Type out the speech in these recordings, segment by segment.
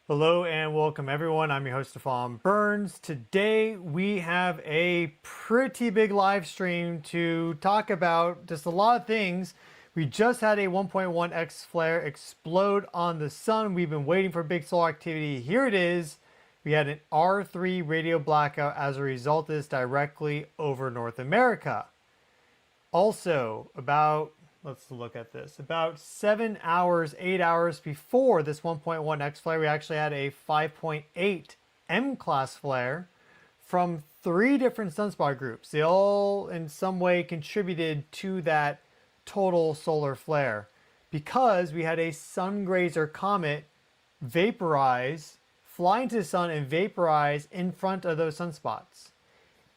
Hello and welcome everyone. I'm your host Stefan Burns. Today we have a pretty big live stream to talk about just a lot of things. We just had a 1.1x flare explode on the sun. We've been waiting for big solar activity. Here it is. We had an R3 radio blackout as a result of this directly over North America. Also, let's look at this. About 7 hours, 8 hours before this 1.1x flare, we actually had a 5.8 M class flare from 3 different sunspot groups. They all in some way contributed to that total solar flare because we had a sungrazer comet vaporize, fly into the sun and vaporize in front of those sunspots.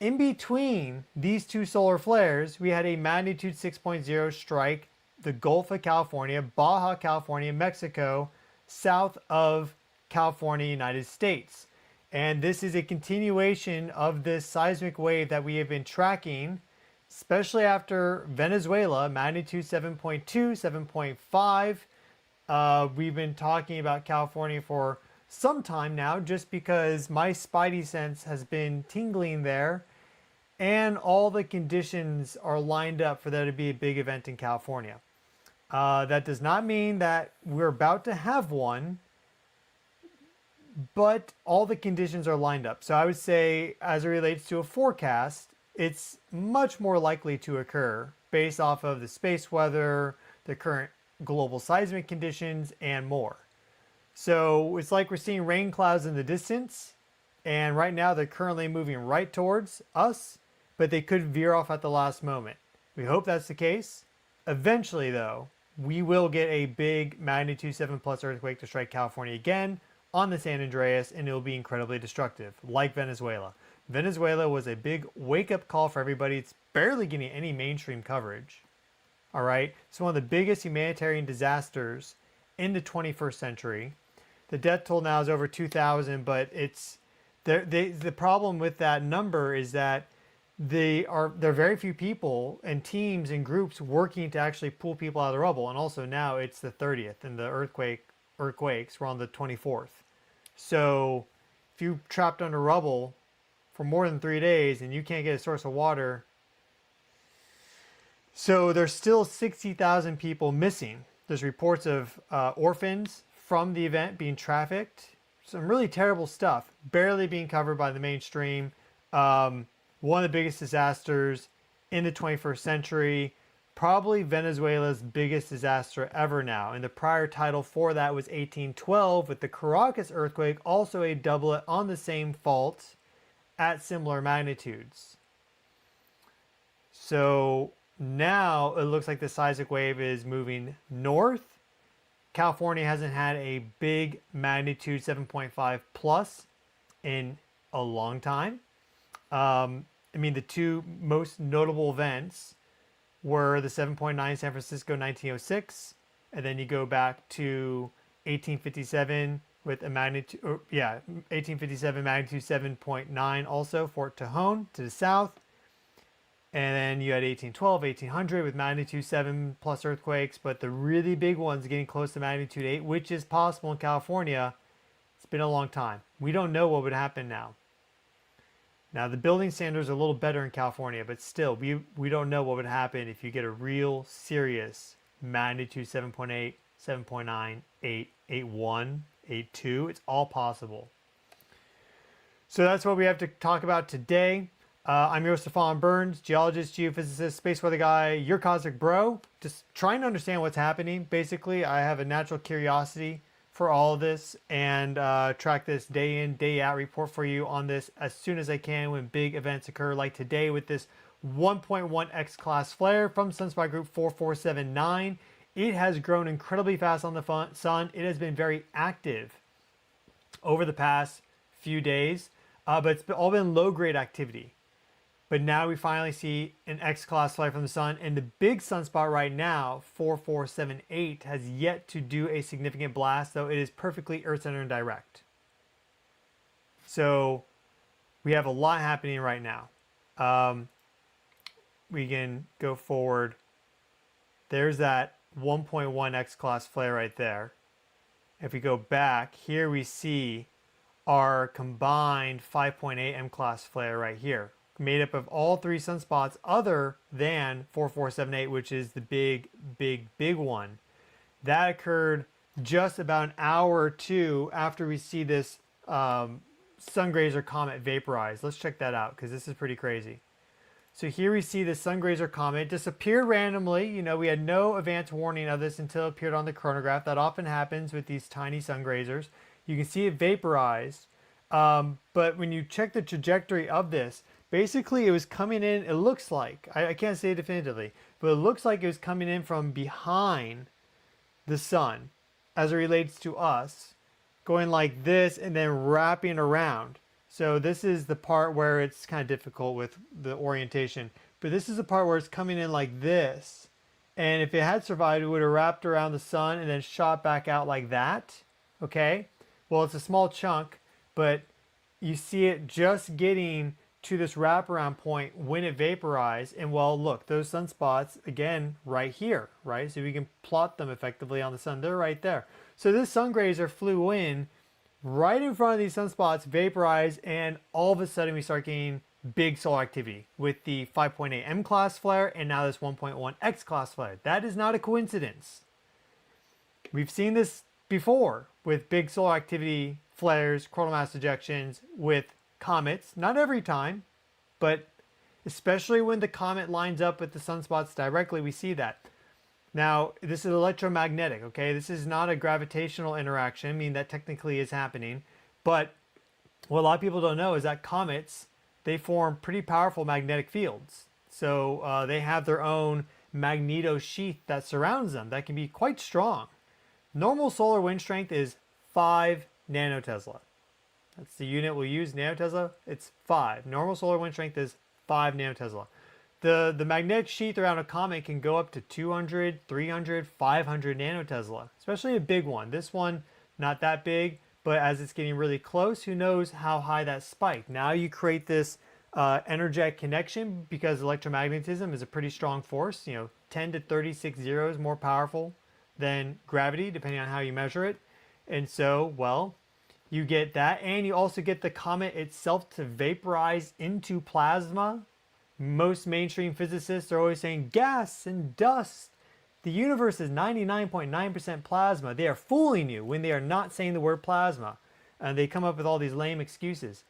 In between these two solar flares, we had a magnitude 6.0 strike the Gulf of California, Baja California, Mexico, south of California, United States. And this is a continuation of this seismic wave that we have been tracking, especially after Venezuela, magnitude 7.2, 7.5. We've been talking about California for some time now, just because my spidey sense has been tingling there. And all the conditions are lined up for there to be a big event in California. That does not mean that we're about to have one, but all the conditions are lined up. So I would say, as it relates to a forecast, it's much more likely to occur based off of the space weather, the current global seismic conditions, and more. So it's like we're seeing rain clouds in the distance, and right now they're currently moving right towards us, but they could veer off at the last moment. We hope that's the case. Eventually, though, we will get a big magnitude 7 plus earthquake to strike California again on the San Andreas, and it will be incredibly destructive, like Venezuela. Venezuela was a big wake-up call for everybody. It's barely getting any mainstream coverage. All right, it's one of the biggest humanitarian disasters in the 21st century. The death toll now is over 2,000, but the problem with that number is that there are very few people and teams and groups working to actually pull people out of the rubble. And also now it's the 30th and the earthquakes were on the 24th. So if you trapped under rubble for more than 3 days and you can't get a source of water, so there's still 60,000 people missing. There's reports of orphans from the event being trafficked. Some really terrible stuff, barely being covered by the mainstream. One of the biggest disasters in the 21st century, probably Venezuela's biggest disaster ever now. And the prior title for that was 1812 with the Caracas earthquake, also a doublet on the same fault at similar magnitudes. So now it looks like the seismic wave is moving north. California hasn't had a big magnitude 7.5 plus in a long time. I mean, the two most notable events were the 7.9 San Francisco 1906, and then you go back to 1857 with a magnitude, 1857 magnitude 7.9 also, Fort Tejon to the south. And then you had 1812, 1800 with magnitude 7 plus earthquakes, but the really big ones getting close to magnitude 8, which is possible in California. It's been a long time. We don't know what would happen now. Now, the building standards are a little better in California, but still, we don't know what would happen if you get a real serious magnitude 7.8, 7.9, 8, 8.1, 8.2. It's all possible. So that's what we have to talk about today. I'm your host, Stefan Burns, geologist, geophysicist, space weather guy, your cosmic bro. Just trying to understand what's happening. Basically, I have a natural curiosity for all of this and track this day in, day out, report for you on this as soon as I can when big events occur, like today with this 1.1x class flare from sunspot group 4479. It has grown incredibly fast on the sun. It has been very active over the past few days, but it's all been low-grade activity. But now we finally see an X-class flare from the sun, and the big sunspot right now, 4478, has yet to do a significant blast, though it is perfectly Earth-centered and direct. So we have a lot happening right now. We can go forward. There's that 1.1 X-class flare right there. If we go back, here we see our combined 5.8 M class flare right here, made up of all three sunspots other than 4478, which is the big one. That occurred just about an hour or two after we see this sungrazer comet vaporize. Let's check that out because this is pretty crazy. So here we see the sungrazer comet disappear randomly. You know, we had no advance warning of this until it appeared on the chronograph. That often happens with these tiny sungrazers. You can see it vaporized. But when you check the trajectory of this, basically it was coming in, it looks like, I can't say definitively, but it looks like it was coming in from behind the sun as it relates to us, going like this and then wrapping around. So this is the part where it's kind of difficult with the orientation, but this is the part where it's coming in like this. And if it had survived, it would have wrapped around the sun and then shot back out like that. Okay. Well, it's a small chunk, but you see it just getting to this wraparound point when it vaporized. And well, look, those sunspots, again, right here, right? So we can plot them effectively on the sun. They're right there. So this sungrazer flew in right in front of these sunspots, vaporized, and all of a sudden we start getting big solar activity with the 5.8 M class flare and now this 1.1 X class flare. That is not a coincidence. We've seen this before with big solar activity flares, coronal mass ejections with comets. Not every time, but especially when the comet lines up with the sunspots directly, we see that. Now, this is electromagnetic, okay? This is not a gravitational interaction. I mean, that technically is happening. But what a lot of people don't know is that comets, they form pretty powerful magnetic fields. So they have their own magnetosheath that surrounds them that can be quite strong. Normal solar wind strength is 5 nanotesla. That's the unit we'll use, nanotesla. It's 5. Normal solar wind strength is 5 nanotesla. The magnetic sheath around a comet can go up to 200, 300, 500 nanotesla, especially a big one. This one, not that big, but as it's getting really close, who knows how high that spike. Now you create this energetic connection because electromagnetism is a pretty strong force. You know, 10 to 36 zeros more powerful than gravity, depending on how you measure it. And so, well, you get that, and you also get the comet itself to vaporize into plasma. Most mainstream physicists are always saying gas and dust. The universe is 99.9% plasma. They are fooling you when they are not saying the word plasma. And they come up with all these lame excuses.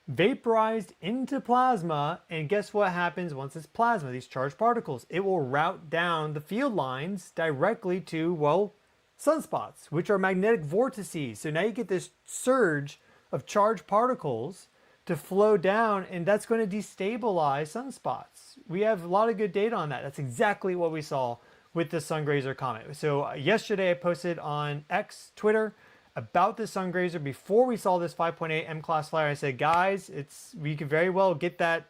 Vaporized into plasma, and guess what happens once it's plasma? These charged particles. It will route down the field lines directly to, well, sunspots, which are magnetic vortices. So now you get this surge of charged particles to flow down, and that's going to destabilize sunspots. We have a lot of good data on that. That's exactly what we saw with the sungrazer comet. So yesterday I posted on X, Twitter, about the sungrazer before we saw this 5.8 M class flare. I said, guys, we could very well get that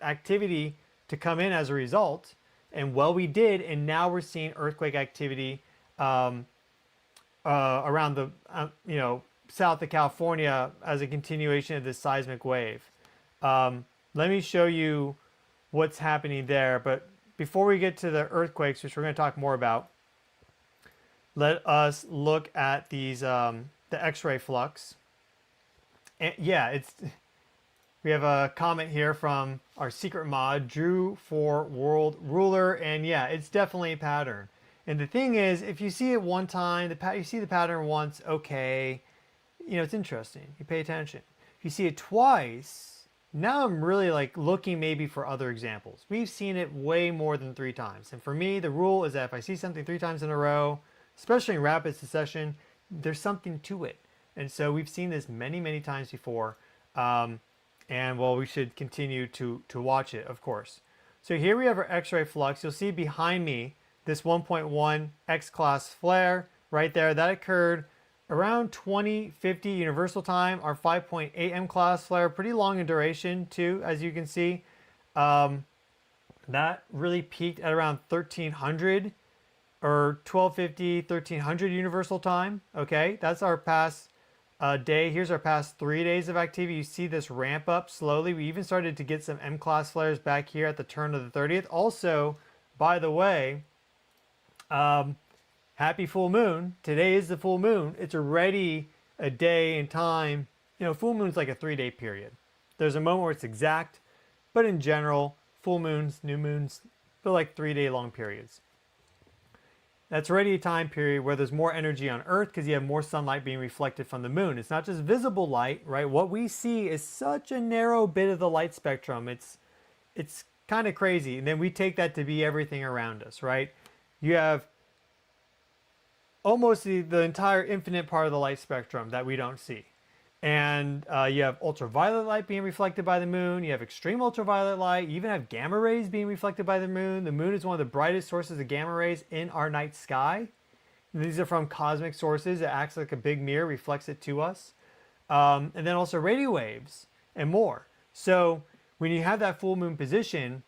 activity to come in as a result. And well, we did, and now we're seeing earthquake activity around the south of California as a continuation of this seismic wave. Let me show you what's happening there. But before we get to the earthquakes, which we're going to talk more about, let us look at these the X-ray flux. And yeah, we have a comment here from our secret mod, Drew for World Ruler, and yeah, it's definitely a pattern. And the thing is, if you see it one time, you see the pattern once, okay, you know, it's interesting. You pay attention. If you see it twice, now I'm really like looking maybe for other examples. We've seen it way more than 3 times. And for me, the rule is that if I see something 3 times in a row, especially in rapid succession, there's something to it. And so we've seen this many, many times before. And well, we should continue to watch it, of course. So here we have our X-ray flux. You'll see behind me this 1.1 X-class flare right there. That occurred around 2050 universal time. Our 5.8 M class flare, pretty long in duration too, as you can see. That really peaked at around 1300 or 1250, 1300 universal time. Okay, that's our past day. Here's our past 3 days of activity. You see this ramp up slowly. We even started to get some M class flares back here at the turn of the 30th. Also, by the way, had happy full moon. Today is the full moon. It's already a day and time. You know, full moon's like a 3-day period. There's a moment where it's exact, but in general, full moons, new moons, they're like 3-day long periods. That's already a time period where there's more energy on Earth because you have more sunlight being reflected from the moon. It's not just visible light, right? What we see is such a narrow bit of the light spectrum. It's kind of crazy. And then we take that to be everything around us, right? You have almost the entire infinite part of the light spectrum that we don't see. And you have ultraviolet light being reflected by the moon. You have extreme ultraviolet light. You even have gamma rays being reflected by the moon. The moon is one of the brightest sources of gamma rays in our night sky. And these are from cosmic sources. It acts like a big mirror, reflects it to us. And then also radio waves and more. So when you have that full moon position,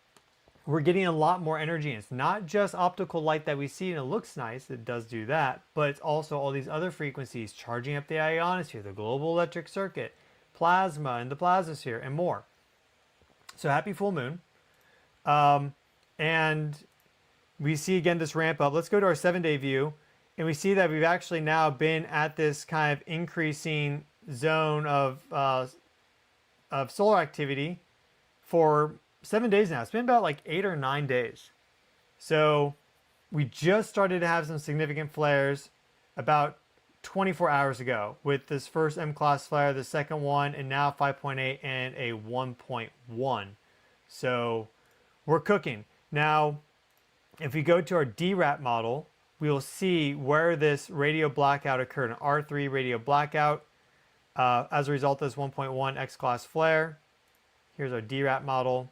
we're getting a lot more energy. And it's not just optical light that we see and it looks nice. It does do that. But it's also all these other frequencies charging up the ionosphere, the global electric circuit, plasma and the plasmasphere, and more. So happy full moon. And we see again this ramp up. Let's go to our 7-day view. And we see that we've actually now been at this kind of increasing zone of solar activity for 7 days now. It's been about like 8 or 9 days. So we just started to have some significant flares about 24 hours ago with this first M-class flare, the second one, and now 5.8 and a 1.1. So we're cooking. Now, if we go to our DRAP model, we will see where this radio blackout occurred, an R3 radio blackout as a result of this 1.1 X-class flare. Here's our DRAP model.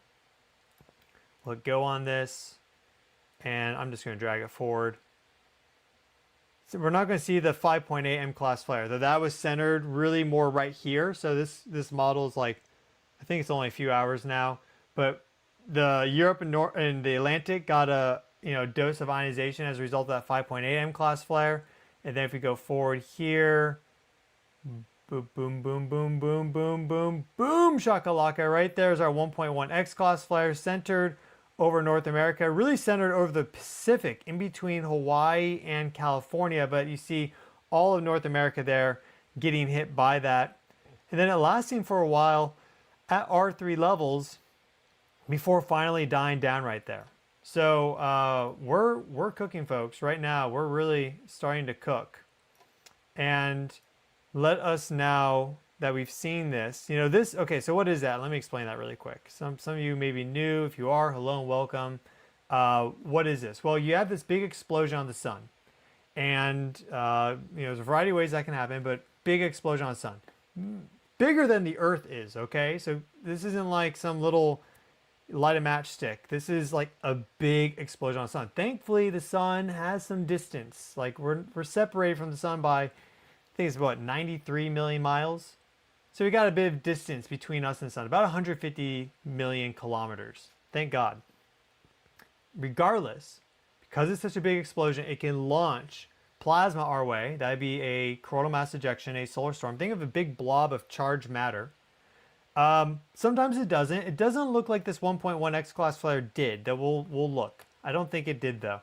We'll go on this, and I'm just going to drag it forward. So we're not going to see the 5.8 M-class flare, though that was centered really more right here. So this model is like, I think it's only a few hours now, but the Europe and the Atlantic got a dose of ionization as a result of that 5.8 M-class flare. And then if we go forward here, boom, boom, boom, boom, boom, boom, boom, boom, shakalaka. Right there is our 1.1 X-class flare centered over North America, really centered over the Pacific in between Hawaii and California. But you see all of North America there getting hit by that. And then it lasting for a while at R3 levels before finally dying down right there. So we're cooking, folks. Right now, we're really starting to cook. And let us now that we've seen this, this, okay, so what is that? Let me explain that really quick. Some of you may be new. If you are, hello and welcome. What is this? Well, you have this big explosion on the sun. And, there's a variety of ways that can happen, but big explosion on the sun. Bigger than the Earth is, okay? So this isn't like some little light a matchstick. This is like a big explosion on the sun. Thankfully, the sun has some distance. Like we're separated from the sun by, I think it's about 93 million miles. So we got a bit of distance between us and the sun, about 150 million kilometers. Thank God. Regardless, because it's such a big explosion, it can launch plasma our way. That'd be a coronal mass ejection, a solar storm. Think of a big blob of charged matter. Sometimes it doesn't. It doesn't look like this 1.1 X-class flare did. That we'll look. I don't think it did though.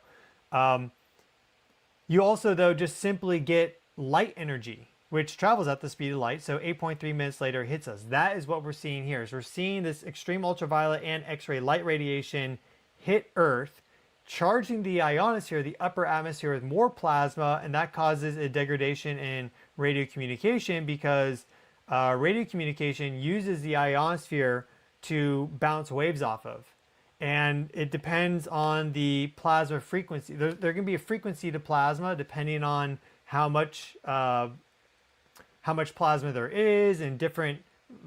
You also though just simply get light energy, which travels at the speed of light. So 8.3 minutes later it hits us. That is what we're seeing here. So we're seeing this extreme ultraviolet and X-ray light radiation hit Earth, charging the ionosphere, the upper atmosphere, with more plasma, and that causes a degradation in radio communication because radio communication uses the ionosphere to bounce waves off of. And it depends on the plasma frequency. There can be a frequency to plasma depending on how much plasma there is and different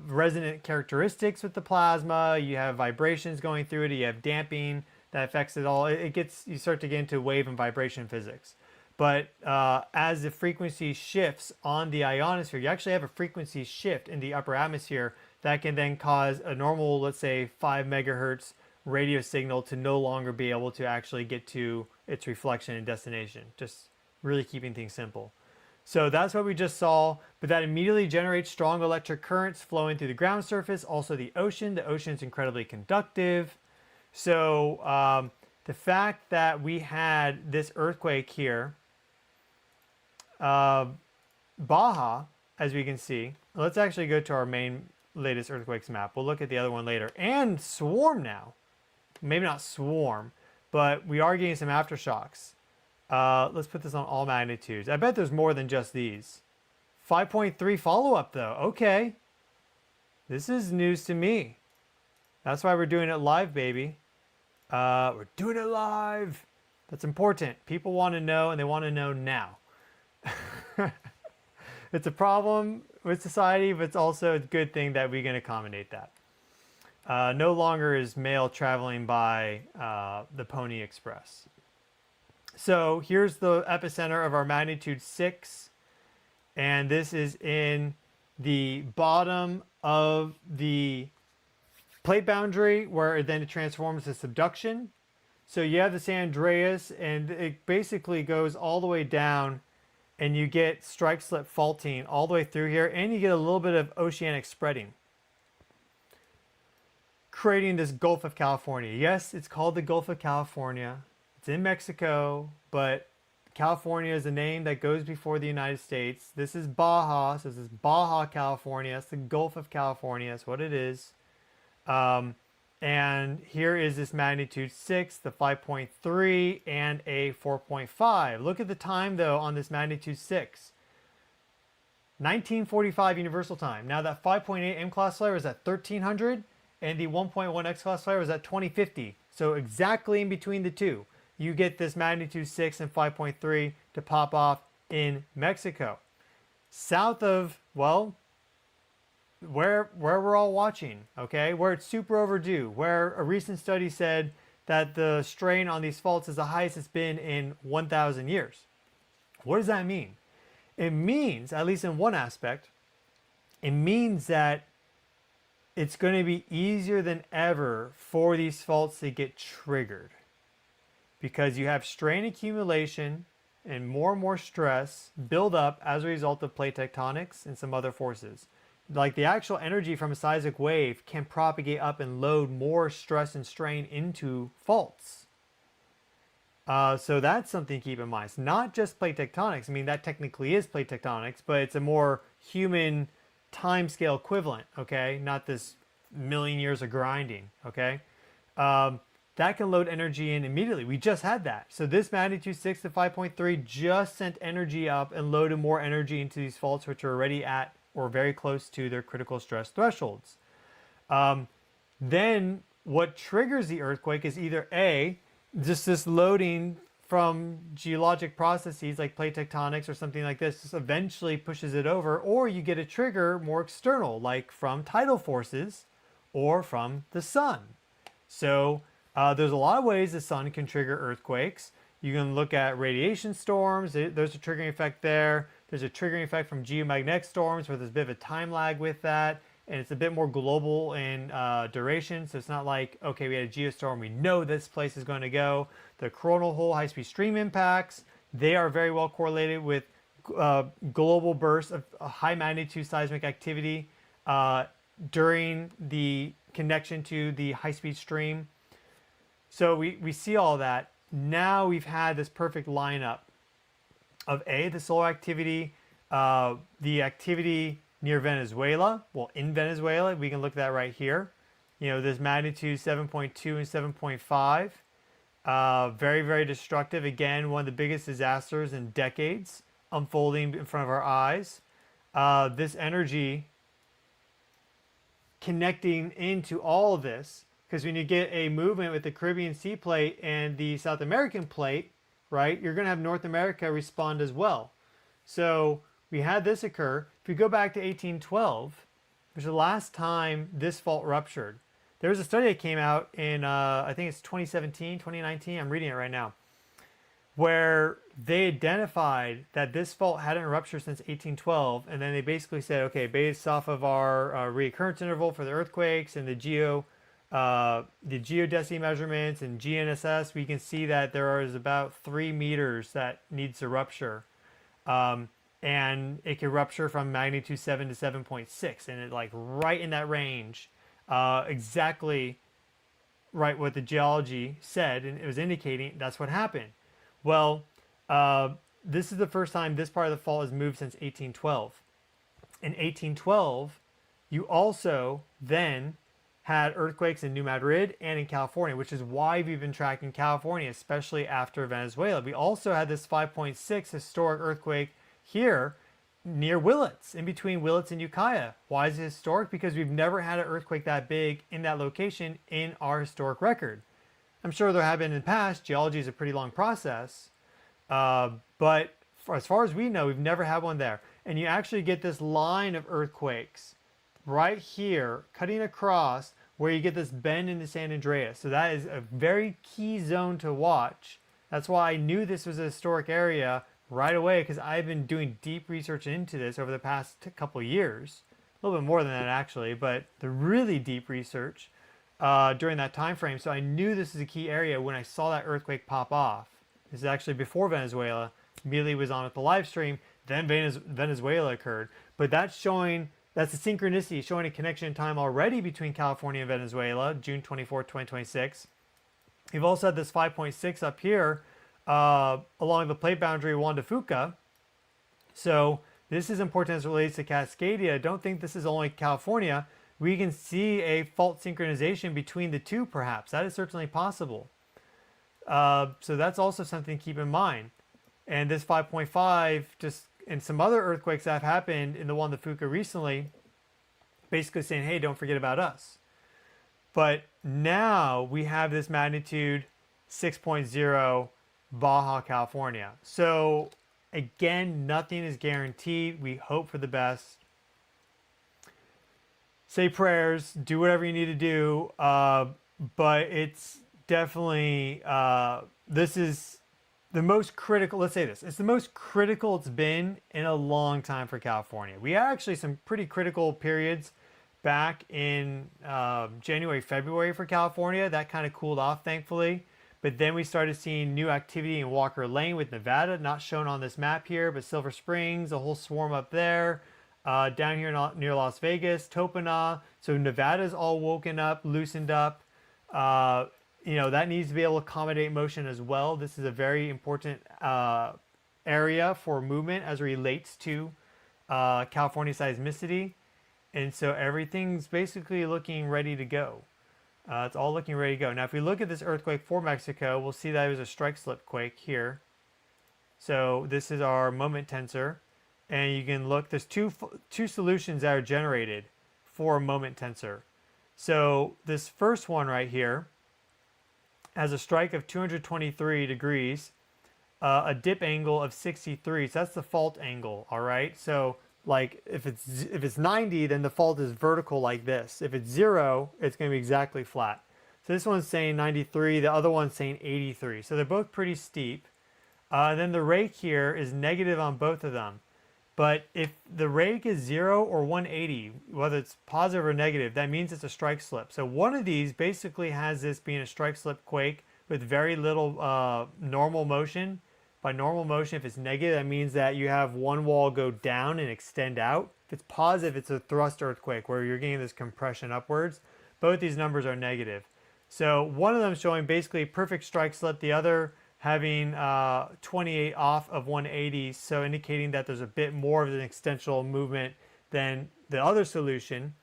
resonant characteristics with the plasma. You have vibrations going through it. You have damping that affects it all. You start to get into wave and vibration physics. But as the frequency shifts on the ionosphere, you actually have a frequency shift in the upper atmosphere that can then cause a normal, let's say 5 megahertz radio signal to no longer be able to actually get to its reflection and destination. Just really keeping things simple. So that's what we just saw, but that immediately generates strong electric currents flowing through the ground surface. Also the ocean. The ocean is incredibly conductive. So the fact that we had this earthquake here Baja, as we can see, let's actually go to our main latest earthquakes map. We'll look at the other one later. And swarm now. Maybe not swarm, but we are getting some aftershocks. Let's put this on all magnitudes. I bet there's more than just these. 5.3 follow-up though. Okay. This is news to me. That's why we're doing it live, baby. We're doing it live. That's important. People want to know, and they want to know now. It's a problem with society, but it's also a good thing that we can accommodate that. No longer is mail traveling by the Pony Express. So here's the epicenter of our magnitude 6. And this is in the bottom of the plate boundary, where then it transforms to subduction. So you have the San Andreas, and it basically goes all the way down, and you get strike slip faulting all the way through here, and you get a little bit of oceanic spreading, creating this Gulf of California. Yes, it's called the Gulf of California. It's in Mexico, but California is a name that goes before the United States. This is Baja, so this is Baja California. It's the Gulf of California. That's what it is. And here is this magnitude 6, the 5.3, and a 4.5. Look at the time, though, on this magnitude 6. 1945 universal time. Now that 5.8 M-class flare is at 1300, and the 1.1 X-class flare is at 2050. So exactly in between the two, you get this magnitude 6 and 5.3 to pop off in Mexico. South of, well, where we're all watching, okay, where it's super overdue, where a recent study said that the strain on these faults is the highest it's been in 1,000 years. What does that mean? It means, at least in one aspect, it means that it's going to be easier than ever for these faults to get triggered, because you have strain accumulation and more stress build up as a result of plate tectonics and some other forces. Like the actual energy from a seismic wave can propagate up and load more stress and strain into faults. So that's something to keep in mind. It's not just plate tectonics. I mean, that technically is plate tectonics, but it's a more human time scale equivalent, okay? Not this million years of grinding, okay? That can load energy in immediately. We just had that. So this magnitude 6 to 5.3 just sent energy up and loaded more energy into these faults, which are already at or very close to their critical stress thresholds. Then what triggers the earthquake is either A, just this loading from geologic processes like plate tectonics or something like this just eventually pushes it over, or you get a trigger more external, like from tidal forces or from the sun. So there's a lot of ways the sun can trigger earthquakes. You can look at radiation storms. There's a triggering effect there. There's a triggering effect from geomagnetic storms where there's a bit of a time lag with that. And it's a bit more global in duration. So it's not like, okay, we had a geostorm, we know this place is going to go. The coronal hole high-speed stream impacts, they are very well correlated with global bursts of high magnitude seismic activity during the connection to the high-speed stream. So we see all that. Now we've had this perfect lineup of A, the solar activity, the activity near Venezuela, well, in Venezuela, we can look at that right here. You know, this magnitude 7.2 and 7.5, very destructive. Again, one of the biggest disasters in decades unfolding in front of our eyes. This energy connecting into all of this, because when you get a movement with the Caribbean Sea Plate and the South American Plate, right, you're going to have North America respond as well. So we had this occur. If we go back to 1812, which is the last time this fault ruptured, there was a study that came out in, I think it's 2017, 2019, I'm reading it right now, where they identified that this fault hadn't ruptured since 1812, and then they basically said, okay, based off of our reoccurrence interval for the earthquakes and the geodesy measurements and GNSS, we can see that there is about 3 meters that needs to rupture. And it can rupture from magnitude 7 to 7.6, and it like right in that range, exactly right what the geology said, and it was indicating that's what happened. Well, this is the first time this part of the fault has moved since 1812. In 1812, you also then had earthquakes in New Madrid and in California, which is why we've been tracking California, especially after Venezuela. We also had this 5.6 historic earthquake here near Willits, in between Willits and Ukiah. Why is it historic? Because we've never had an earthquake that big in that location in our historic record. I'm sure there have been in the past. Geology is a pretty long process. But as far as we know, we've never had one there. And you actually get this line of earthquakes right here, cutting across where you get this bend into San Andreas. So that is a very key zone to watch. That's why I knew this was a historic area right away, because I've been doing deep research into this over the past couple of years. A little bit more than that, actually, but the really deep research during that time frame. So I knew this is a key area when I saw that earthquake pop off. This is actually before Venezuela. Immediately was on with the live stream. Then Venezuela occurred. But that's showing, that's a synchronicity, showing a connection in time already between California and Venezuela, June 24th, 2026. You've also had this 5.6 up here along the plate boundary Juan de Fuca. So this is important as it relates to Cascadia. Don't think this is only California. We can see a fault synchronization between the two, perhaps. That is certainly possible. So that's also something to keep in mind. And this 5.5, just and some other earthquakes that have happened in the Juan de Fuca recently, basically saying, hey, don't forget about us. But now we have this magnitude 6.0 Baja California. So again, nothing is guaranteed. We hope for the best. Say prayers, do whatever you need to do. But it's definitely, this is the most critical, let's say this, it's the most critical it's been in a long time for California. We had actually some pretty critical periods back in January, February for California. That kind of cooled off, thankfully. But then we started seeing new activity in Walker Lane with Nevada, not shown on this map here, but Silver Springs, a whole swarm up there. Down here near Las Vegas, Topana. So Nevada's all woken up, loosened up. You know, that needs to be able to accommodate motion as well. This is a very important area for movement as it relates to California seismicity. And so everything's basically looking ready to go. It's all looking ready to go. Now, if we look at this earthquake for Mexico, we'll see that there's a strike slip quake here. So this is our moment tensor. And you can look, there's two solutions that are generated for a moment tensor. So this first one right here has a strike of 223 degrees, a dip angle of 63. So that's the fault angle, all right? So like if it's 90, then the fault is vertical like this. If it's 0, it's going to be exactly flat. So this one's saying 93, the other one's saying 83. So they're both pretty steep. And then the rake here is negative on both of them. But if the rake is 0 or 180, whether it's positive or negative, that means it's a strike slip. So one of these basically has this being a strike slip quake with very little normal motion. By normal motion, if it's negative, that means that you have one wall go down and extend out. If it's positive, it's a thrust earthquake where you're getting this compression upwards. Both these numbers are negative. So one of them showing basically perfect strike slip, the other having 28 off of 180, so indicating that there's a bit more of an extensional movement than the other solution.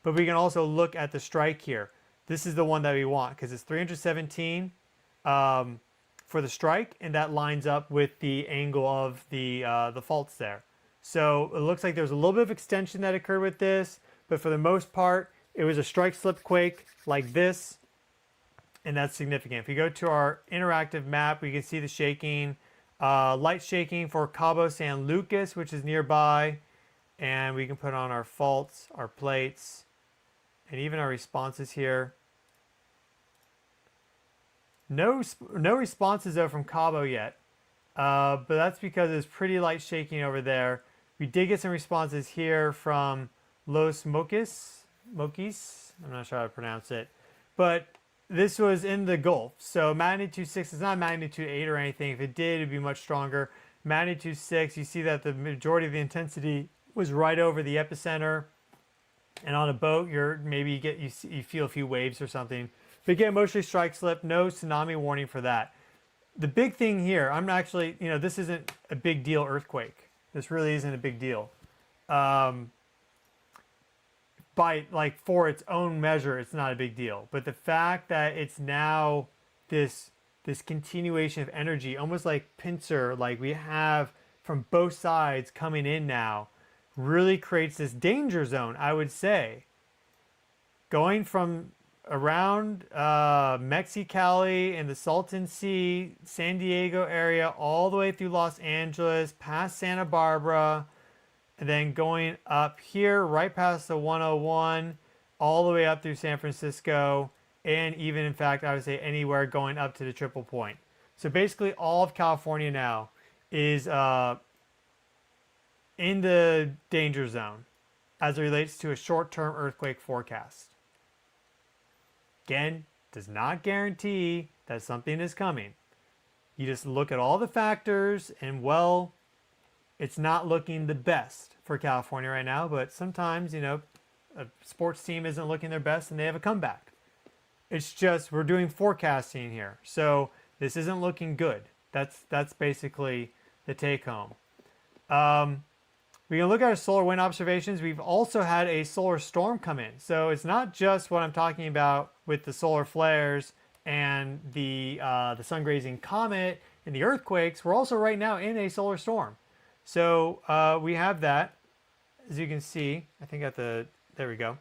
But we can also look at the strike here. This is the one that we want because it's 317 for the strike, and that lines up with the angle of the faults there. So it looks like there's a little bit of extension that occurred with this, but for the most part, it was a strike slip quake like this. And that's significant. If you go to our interactive map, we can see the shaking, light shaking for Cabo San Lucas, which is nearby. And we can put on our faults, our plates, and even our responses here. No responses though from Cabo yet, but that's because it's pretty light shaking over there. We did get some responses here from Los Moquis. I'm not sure how to pronounce it, but this was in the Gulf, so magnitude 6 is not magnitude 8 or anything. If it did, it'd be much stronger. Magnitude 6, you see that the majority of the intensity was right over the epicenter. And on a boat, you feel a few waves or something. But again, mostly strike slip, no tsunami warning for that. the big thing here, I'm actually, this isn't a big deal earthquake. This really isn't a big deal. Um, by like for its own measure, it's not a big deal. But the fact that it's now this continuation of energy, almost like pincer, like we have from both sides coming in now, really creates this danger zone, I would say. Going from around Mexicali and the Salton Sea, San Diego area, all the way through Los Angeles, past Santa Barbara, and then going up here right past the 101, all the way up through San Francisco, and even, in fact, I would say anywhere going up to the triple point. So basically all of California now is in the danger zone as it relates to a short-term earthquake forecast. Again, does not guarantee that something is coming. You just look at all the factors and, well, it's not looking the best for California right now, but sometimes, a sports team isn't looking their best and they have a comeback. It's just we're doing forecasting here. So this isn't looking good. That's basically the take home. We can look at our solar wind observations. We've also had a solar storm come in. So it's not just what I'm talking about with the solar flares and the sungrazing comet and the earthquakes. We're also right now in a solar storm. So we have that, as you can see. I think there we go.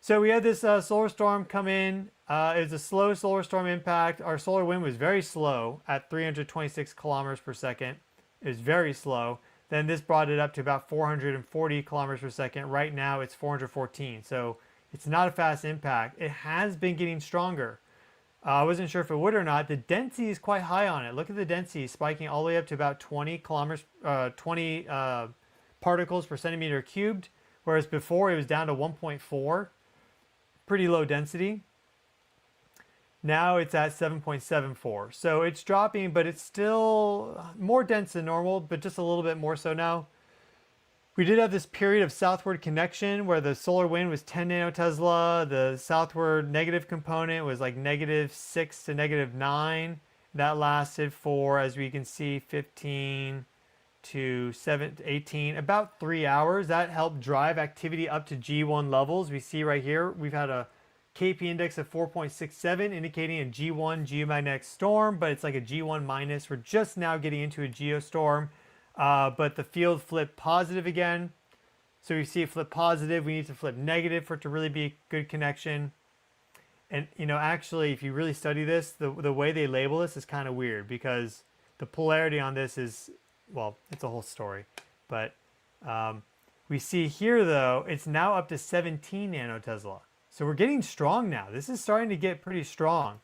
So we had this solar storm come in. It was a slow solar storm impact. Our solar wind was very slow at 326 kilometers per second. It was very slow. Then this brought it up to about 440 kilometers per second. Right now it's 414. So it's not a fast impact. It has been getting stronger. I wasn't sure if it would or not. The density is quite high on it. Look at the density spiking all the way up to about 20 particles per centimeter cubed, whereas before it was down to 1.4. Pretty low density. Now it's at 7.74. So it's dropping, but it's still more dense than normal, but just a little bit more so now. We did have this period of southward connection where the solar wind was 10 nanotesla. The southward negative component was like -6 to -9. That lasted for, as we can see, 15 to 18, about 3 hours. That helped drive activity up to G1 levels. We see right here, we've had a KP index of 4.67, indicating a G1 geomagnetic storm, but it's like a G1 minus. We're just now getting into a geostorm, but the field flipped positive again. So we see it flip positive. We need to flip negative for it to really be a good connection. And, actually, if you really study this, the way they label this is kind of weird because the polarity on this is, well, it's a whole story. But we see here, though, it's now up to 17 nanotesla. So we're getting strong now. This is starting to get pretty strong.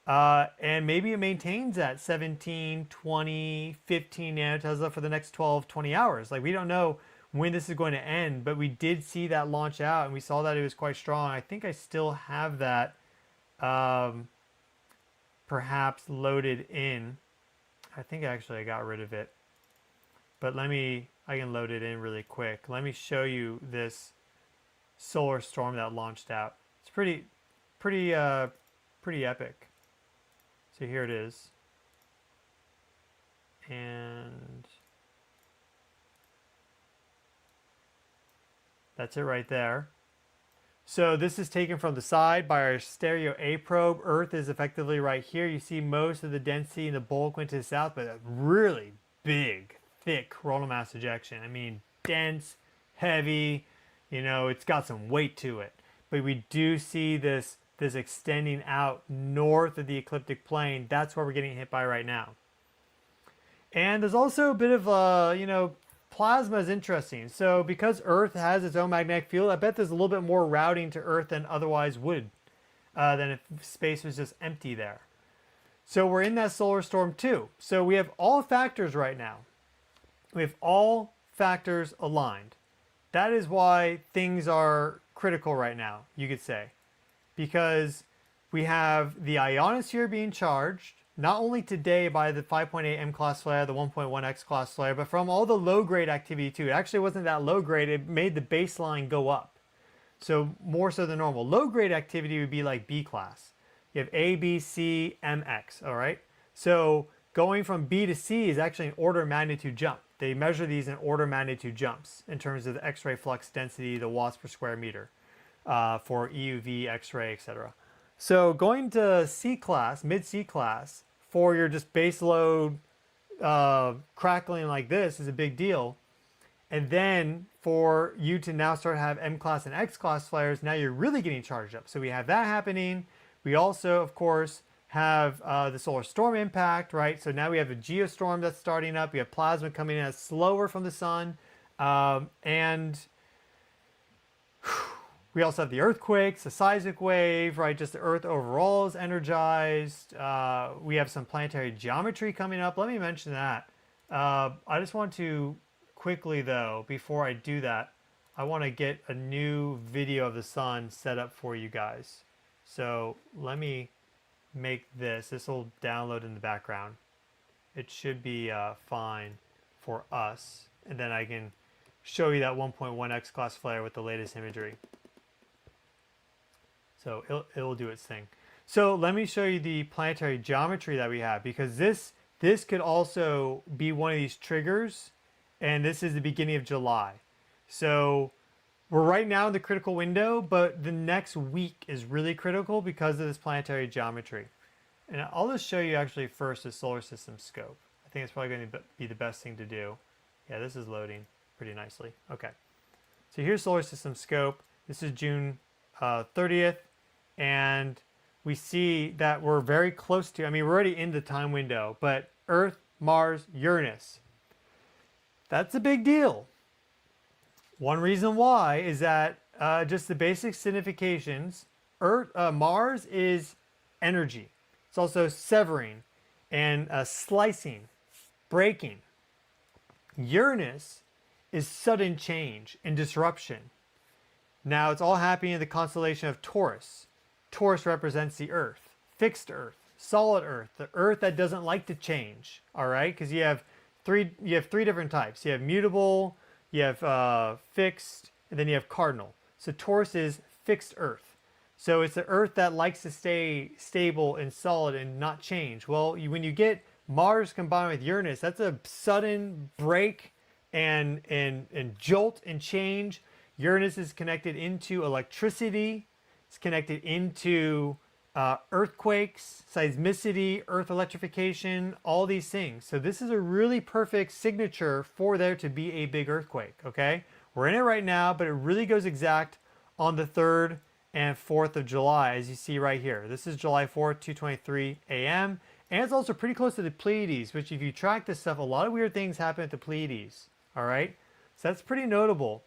And maybe it maintains at 17, 20, 15 nanotesla for the next 12, 20 hours. Like, we don't know when this is going to end, but we did see that launch out, and we saw that it was quite strong. I think I still have that perhaps loaded in. I think actually I got rid of it. But I can load it in really quick. Let me show you this solar storm that launched out. It's pretty epic. So here it is. And that's it right there. So this is taken from the side by our stereo A probe. Earth is effectively right here. You see most of the density and the bulk went to the south, but a really big, thick coronal mass ejection. I mean, dense, heavy, it's got some weight to it. But we do see this extending out north of the ecliptic plane. That's where we're getting hit by right now. And there's also a bit of, plasma is interesting. So because Earth has its own magnetic field, I bet there's a little bit more routing to Earth than otherwise would, than if space was just empty there. So we're in that solar storm too. So we have all factors right now. We have all factors aligned. That is why things are critical right now, you could say. Because we have the ionosphere being charged, not only today by the 5.8 M class flare, the 1.1 X class flare, but from all the low-grade activity too. It actually wasn't that low-grade. It made the baseline go up. So more so than normal. Low-grade activity would be like B class. You have A, B, C, M, X, all right? So going from B to C is actually an order of magnitude jump. They measure these in order of magnitude jumps in terms of the X-ray flux density, the watts per square meter for EUV, X-ray, etc. So going to C class, mid-C class, for your just base load crackling like this is a big deal. And then for you to now start to have M class and X class flares, now you're really getting charged up. So we have that happening. We also, of course, have the solar storm impact, right? So now we have a geostorm that's starting up. We have plasma coming in that's slower from the sun. And we also have the earthquakes, the seismic wave, right? Just the Earth overall is energized. We have some planetary geometry coming up. Let me mention that. I just want to quickly, though, before I do that, I want to get a new video of the sun set up for you guys. So let me make this. This will download in the background. It should be fine for us. And then I can show you that 1.1 X class flare with the latest imagery. So it'll do its thing. So let me show you the planetary geometry that we have, because this could also be one of these triggers, and this is the beginning of July. So we're right now in the critical window, but the next week is really critical because of this planetary geometry. And I'll just show you actually first the solar system scope. I think it's probably going to be the best thing to do. Yeah, this is loading pretty nicely. Okay. So here's solar system scope. This is June 30th. And we see that we're very close to, I mean, we're already in the time window, but Earth, Mars, Uranus. That's a big deal. One reason why is that just the basic significations, Mars is energy. It's also severing and slicing, breaking. Uranus is sudden change and disruption. Now it's all happening in the constellation of Taurus. Taurus represents the Earth, fixed Earth, solid Earth, the Earth that doesn't like to change. All right, because you have three different types. You have mutable, you have fixed, and then you have cardinal. So Taurus is fixed Earth. So it's the Earth that likes to stay stable and solid and not change. Well, when you get Mars combined with Uranus, that's a sudden break and jolt and change. Uranus is connected into electricity. It's connected into earthquakes, seismicity, earth electrification, all these things. So this is a really perfect signature for there to be a big earthquake, okay? We're in it right now, but it really goes exact on the 3rd and 4th of July, as you see right here. This is July 4th, 2:23 a.m. And it's also pretty close to the Pleiades, which if you track this stuff, a lot of weird things happen at the Pleiades, all right? So that's pretty notable.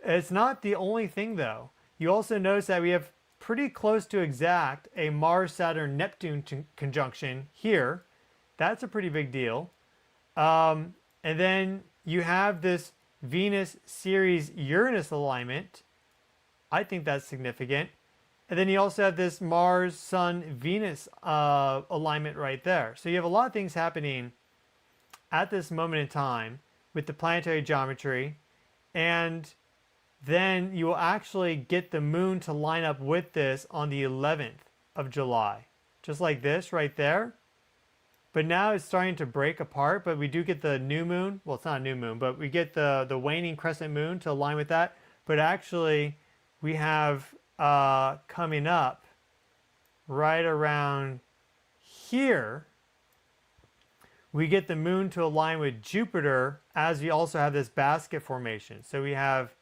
It's not the only thing, though. You also notice that we have pretty close to exact a Mars-Saturn-Neptune conjunction here. That's a pretty big deal. And then you have this Venus-Ceres-Uranus alignment. I think that's significant. And then you also have this Mars-Sun-Venus alignment right there. So you have a lot of things happening at this moment in time with the planetary geometry. And then you will actually get the moon to line up with this on the 11th of July. Just like this right there. But now it's starting to break apart, but we do get the new moon. Well, it's not a new moon, but we get the waning crescent moon to align with that. But actually, we have coming up right around here, we get the moon to align with Jupiter, as we also have this basket formation. So we have,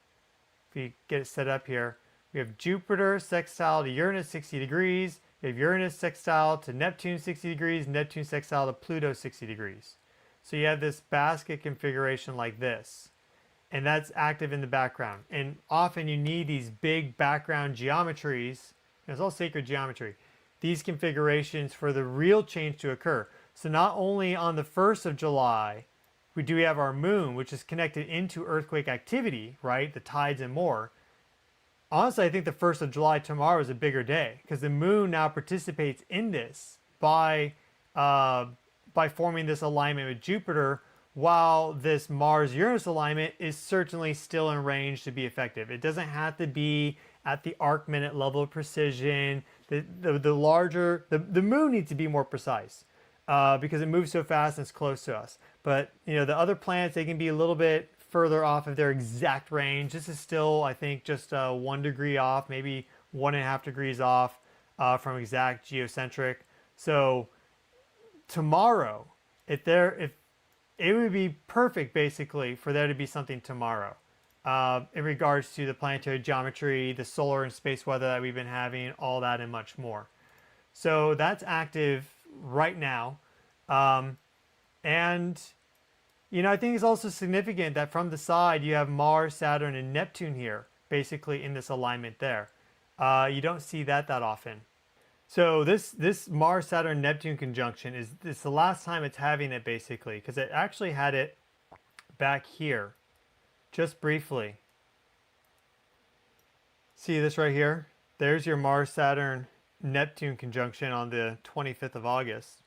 if we get it set up here, we have Jupiter sextile to Uranus 60 degrees. We have Uranus sextile to Neptune 60 degrees, Neptune sextile to Pluto 60 degrees. So you have this basket configuration like this. And that's active in the background. And often you need these big background geometries. It's all sacred geometry. These configurations for the real change to occur. So not only on the 1st of July, we do have our moon, which is connected into earthquake activity, right? The tides and more. Honestly, I think the 1st of July tomorrow is a bigger day because the moon now participates in this by forming this alignment with Jupiter, while this Mars-Uranus alignment is certainly still in range to be effective. It doesn't have to be at the arc minute level of precision. The moon needs to be more precise. because it moves so fast and it's close to us. But you know, the other planets, they can be a little bit further off of their exact range. This is still, I think, just 1 degree off, maybe 1.5 degrees off from exact geocentric. So tomorrow, if it would be perfect basically for there to be something tomorrow in regards to the planetary geometry, the solar and space weather that we've been having, all that and much more. So that's active right now. And, you know, I think it's also significant that from the side you have Mars, Saturn, and Neptune here, basically in this alignment there. You don't see that often. So this Mars, Saturn, Neptune conjunction is the last time it's having it basically, because it actually had it back here, just briefly. See this right here? There's your Mars, Saturn, Neptune conjunction on the 25th of August.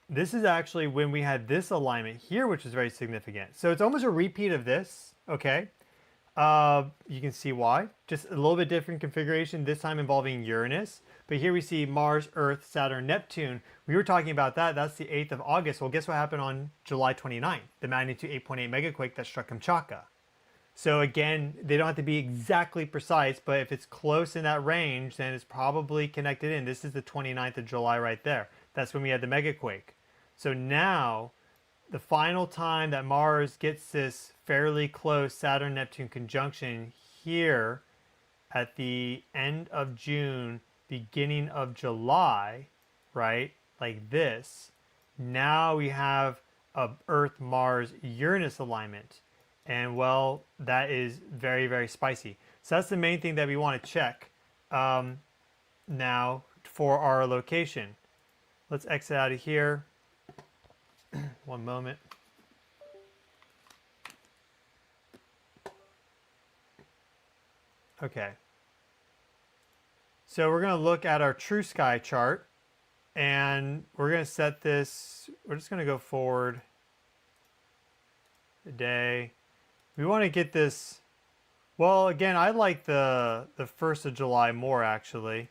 This is actually when we had this alignment here, which is very significant. So it's almost a repeat of this, okay? You can see why. Just a little bit different configuration, this time involving Uranus. But here we see Mars, Earth, Saturn, Neptune. We were talking about that. That's the 8th of August. Well, guess what happened on July 29th? The magnitude 8.8 megaquake that struck Kamchatka. So again, they don't have to be exactly precise, but if it's close in that range, then it's probably connected in. This is the 29th of July right there. That's when we had the megaquake. So now, the final time that Mars gets this fairly close Saturn-Neptune conjunction here at the end of June, beginning of July, right? Like this. Now we have a Earth-Mars-Uranus alignment. And well, that is very, very spicy. So that's the main thing that we want to check now for our location. Let's exit out of here. One moment. Okay. So we're going to look at our true sky chart, and we're going to set this, we're just going to go forward a day. We want to get this, well, again, I like the 1st of July more actually,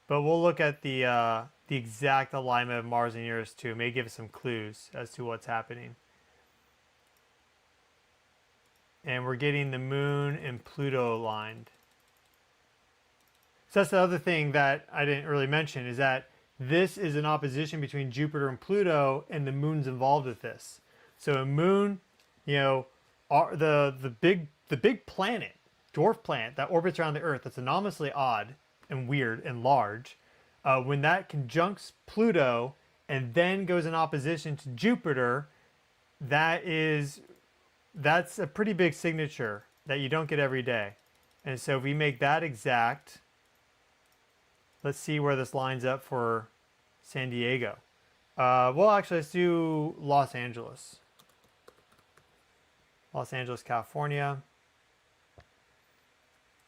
but we'll look at the exact alignment of Mars and Uranus too. It may give us some clues as to what's happening. And we're getting the Moon and Pluto aligned. So that's the other thing that I didn't really mention, is that this is an opposition between Jupiter and Pluto, and the Moon's involved with this. So a Moon, you know, the big planet, dwarf planet that orbits around the Earth, that's anomalously odd and weird and large, when that conjuncts Pluto and then goes in opposition to Jupiter, that's a pretty big signature that you don't get every day. And so if we make that exact, let's see where this lines up for San Diego. Well, actually, let's do Los Angeles. Los Angeles, California.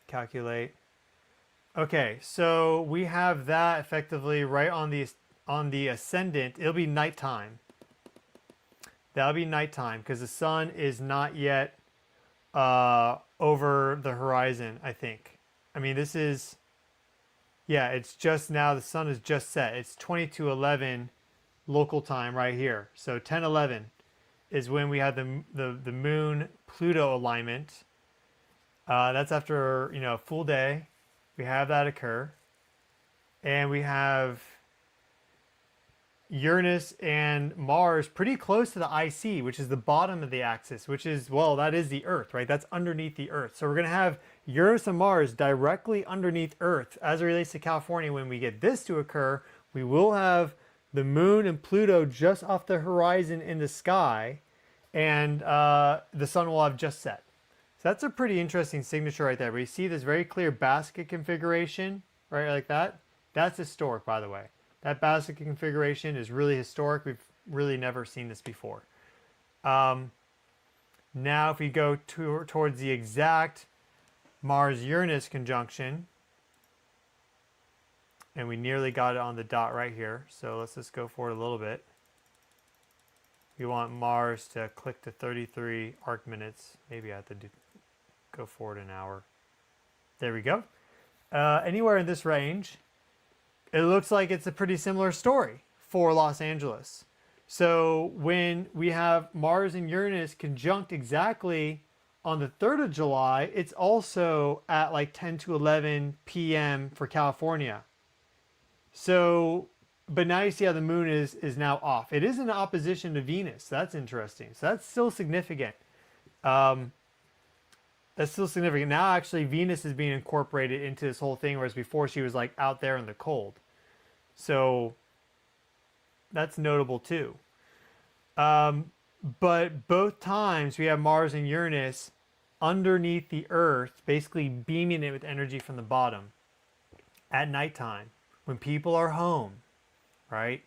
Calculate. Okay, so we have that effectively right on the ascendant. It'll be nighttime. That'll be nighttime because the sun is not yet over the horizon, I think. I mean, this is, yeah, it's just now, the sun is just set. It's 22:11 local time right here. So 10:11 is when we had the Moon Pluto alignment. That's after, you know, a full day. We have that occur. And we have Uranus and Mars pretty close to the IC, which is the bottom of the axis, which is, well, that is the Earth, right? That's underneath the Earth. So we're going to have Uranus and Mars directly underneath Earth. As it relates to California, when we get this to occur, we will have the Moon and Pluto just off the horizon in the sky, and the sun will have just set. So that's a pretty interesting signature right there. We see this very clear basket configuration, right, like that. That's historic, by the way. That basket configuration is really historic. We've really never seen this before. Now, if we go towards the exact Mars-Uranus conjunction, and we nearly got it on the dot right here. So let's just go forward a little bit. We want Mars to click to 33 arc minutes. Maybe I have to go forward an hour. There we go. Anywhere in this range, it looks like it's a pretty similar story for Los Angeles. So when we have Mars and Uranus conjunct exactly on the 3rd of July, it's also at like 10 to 11 p.m. for California. So, but now you see how the moon is now off. It is in opposition to Venus. That's interesting. So that's still significant. That's still significant. Now actually Venus is being incorporated into this whole thing, whereas before she was like out there in the cold. So that's notable too. But both times we have Mars and Uranus underneath the Earth, basically beaming it with energy from the bottom at nighttime when people are home, right?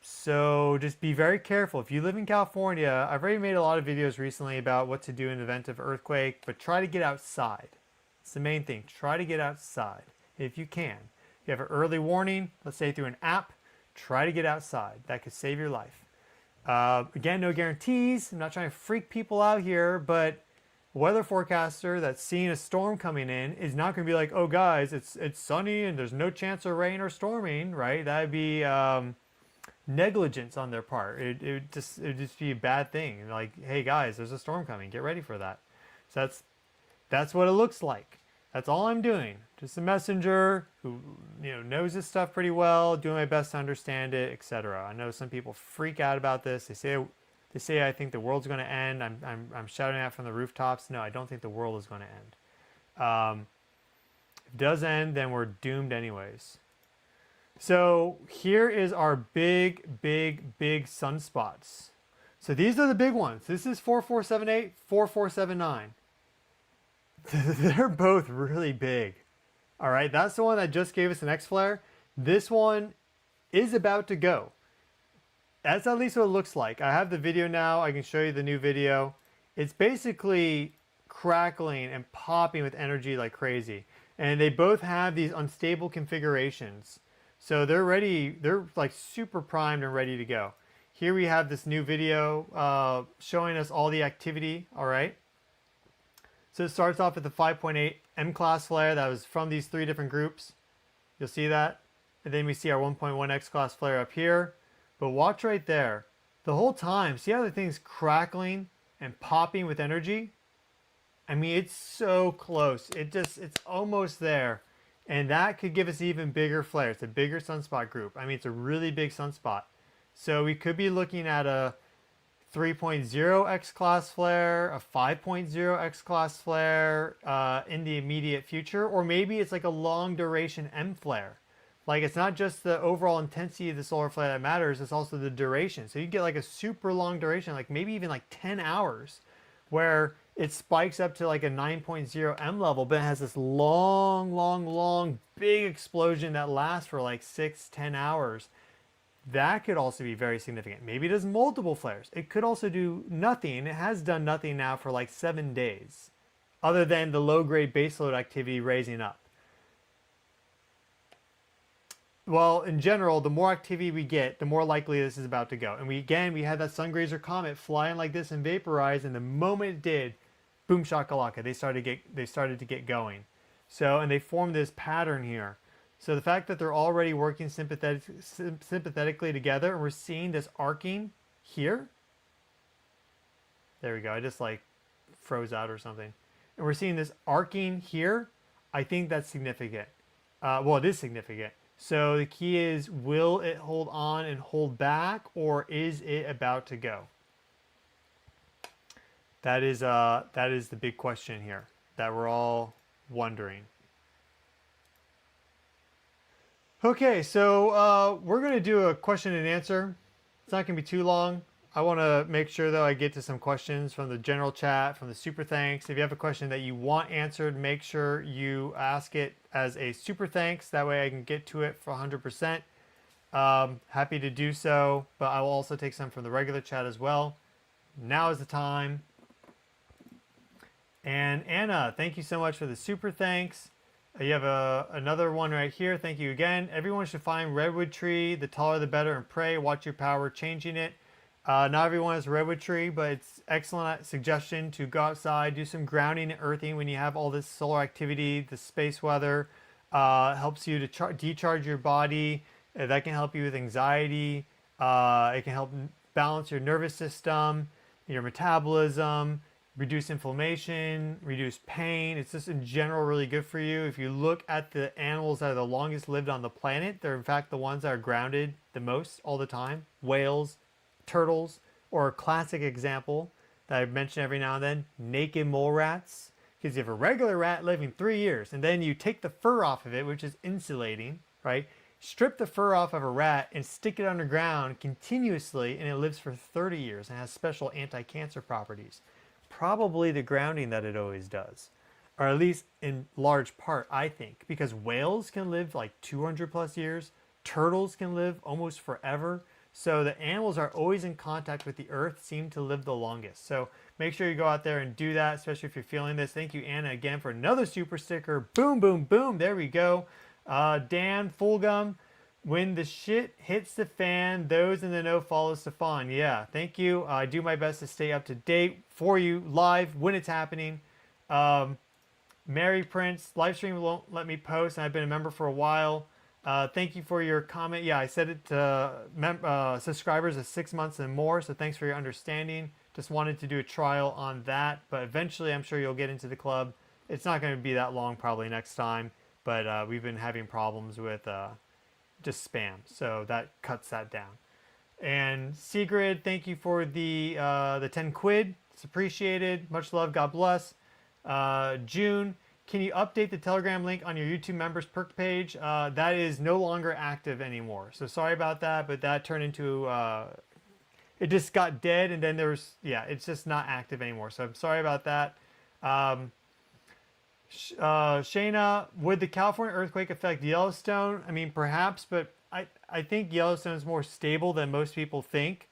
So just be very careful. If you live in California, I've already made a lot of videos recently about what to do in the event of earthquake, but try to get outside. It's the main thing. Try to get outside if you can. If you have an early warning, let's say through an app, try to get outside. That could save your life. Again, no guarantees. I'm not trying to freak people out here, but a weather forecaster that's seeing a storm coming in is not going to be like, oh guys, it's sunny and there's no chance of rain or storming, right? That'd be negligence on their part. It'd just be a bad thing. Like, hey guys, there's a storm coming. Get ready for that. So that's what it looks like. That's all I'm doing. Just a messenger who knows this stuff pretty well, doing my best to understand it, etc. I know some people freak out about this. They say I think the world's going to end. I'm shouting out from the rooftops. No, I don't think the world is going to end. If it does end, then we're doomed anyways. So here is our big sunspots. So these are the big ones. This is 4478, 4479. They're both really big. All right, that's the one that just gave us an X-flare. This one is about to go. That's at least what it looks like. I have the video now. I can show you the new video. It's basically crackling and popping with energy like crazy. And they both have these unstable configurations. So they're ready. They're like super primed and ready to go. Here we have this new video showing us all the activity. All right. So it starts off with the 5.8 M class flare that was from these 3 different groups. You'll see that. And then we see our 1.1 X class flare up here. But watch right there. The whole time, see how the thing's crackling and popping with energy? I mean, it's so close. It's almost there. And that could give us even bigger flares. It's a bigger sunspot group. I mean, it's a really big sunspot. So we could be looking at a 3.0 X class flare, a 5.0 X class flare in the immediate future, or maybe it's like a long duration M flare. Like, it's not just the overall intensity of the solar flare that matters, it's also the duration. So you get like a super long duration, like maybe even like 10 hours, where it spikes up to like a 9.0 M level, but it has this long, big explosion that lasts for like 6-10 hours. That could also be very significant. Maybe it does multiple flares. It could also do nothing. It has done nothing now for like 7 days, other than the low-grade baseload activity raising up. Well, in general, the more activity we get, the more likely this is about to go. And we had that sungrazer comet flying like this and vaporize, and the moment it did, boom shakalaka, they started to get going. So, and they formed this pattern here. So the fact that they're already working sympathetically together, and we're seeing this arcing here. There we go. I just like froze out or something. And we're seeing this arcing here. I think that's significant. Well, it is significant. So the key is, will it hold on and hold back, or is it about to go? That is the big question here that we're all wondering. Okay, so we're going to do a question and answer. It's not going to be too long. I want to make sure, though, I get to some questions from the general chat, from the super thanks. If you have a question that you want answered, make sure you ask it as a super thanks. That way I can get to it for 100%. Happy to do so, but I will also take some from the regular chat as well. Now is the time. And Anna, thank you so much for the super thanks. You have another one right here. Thank you again. Everyone should find redwood tree. The taller the better, and pray. Watch your power changing it. Not everyone has a redwood tree, but it's excellent suggestion to go outside, do some grounding and earthing when you have all this solar activity, the space weather. Helps you to decharge your body, That can help you with anxiety. It can help balance your nervous system, your metabolism, reduce inflammation, reduce pain. It's just in general really good for you. If you look at the animals that are the longest lived on the planet, they're in fact the ones that are grounded the most all the time. Whales, turtles, or a classic example that I mention every now and then, naked mole rats. Because you have a regular rat living 3 years, and then you take the fur off of it, which is insulating, right? Strip the fur off of a rat and stick it underground continuously, and it lives for 30 years and has special anti-cancer properties. Probably the grounding that it always does, or at least in large part, I think, because whales can live like 200 plus years, turtles can live almost forever. So the animals are always in contact with the earth, seem to live the longest. So make sure you go out there and do that, especially if you're feeling this. Thank you, Anna, again for another super sticker. Boom, boom, boom. There we go. Dan Fulgum, when the shit hits the fan, those in the know follow Stefan. Yeah, thank you. I do my best to stay up to date for you live when it's happening. Mary Prince, live stream won't let me post, and I've been a member for a while. Thank you for your comment. Yeah, I said it to subscribers of 6 months and more, so thanks for your understanding. Just wanted to do a trial on that, but eventually I'm sure you'll get into the club. It's not going to be that long probably next time, but we've been having problems with just spam, so that cuts that down. And Sigrid, thank you for the 10 quid. It's appreciated. Much love. God bless. June, can you update the Telegram link on your YouTube members perk page? That is no longer active anymore. So sorry about that, but that turned into, it just got dead, and then there's, yeah, it's just not active anymore. So I'm sorry about that. Shayna, would the California earthquake affect Yellowstone? I mean, perhaps, but I think Yellowstone is more stable than most people think.